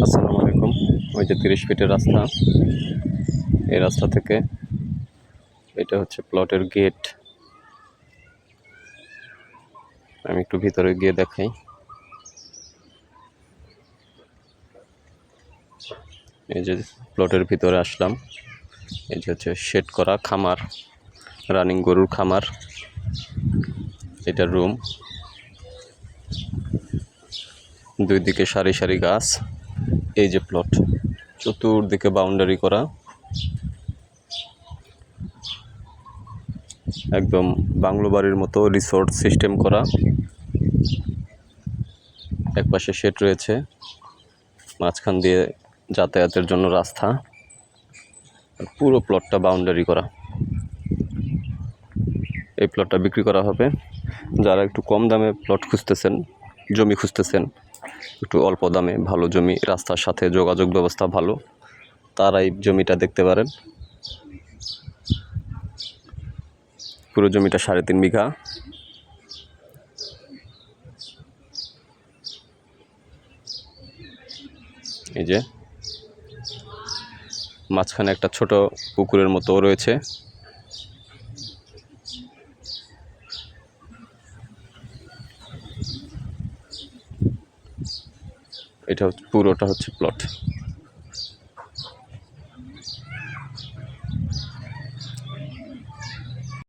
আসসালামু আলাইকুম। ওই যে 30 ফিটের রাস্তা, এই রাস্তা থেকে এটা হচ্ছে প্লটের গেট। আমি একটু ভিতরে গিয়ে দেখাই। এই যে প্লটের ভিতরে আসলাম। এই যে হচ্ছে শেড করা খামার, রানিং গরুর খামার। এটা রুম, দুই দিকে সারি সারি গাছ। এই যে প্লট, চতুর্দিকে বাউন্ডারি করা, একদম বাংলো বাড়ির মতো রিসোর্ট সিস্টেম করা। একপাশে শেড রয়েছে, মাঝখান দিয়ে যাতায়াতের জন্য রাস্তা। পুরো প্লটটা বাউন্ডারি করা। এই প্লটটা বিক্রি করা হবে। যারা একটু কম দামে প্লট খুঁজতেছেন, জমি খুঁজতেছেন, একটু অল্প দামে ভালো জমি, রাস্তার সাথে যোগাযোগ ব্যবস্থা ভালো, তারা এই জমিটা দেখতে পারেন। পুরো জমিটা 3.5 বিঘা। এই যে মাঝখানে একটা ছোট পুকুরের মতো রয়েছে। এটা পুরোটা হচ্ছে প্লট।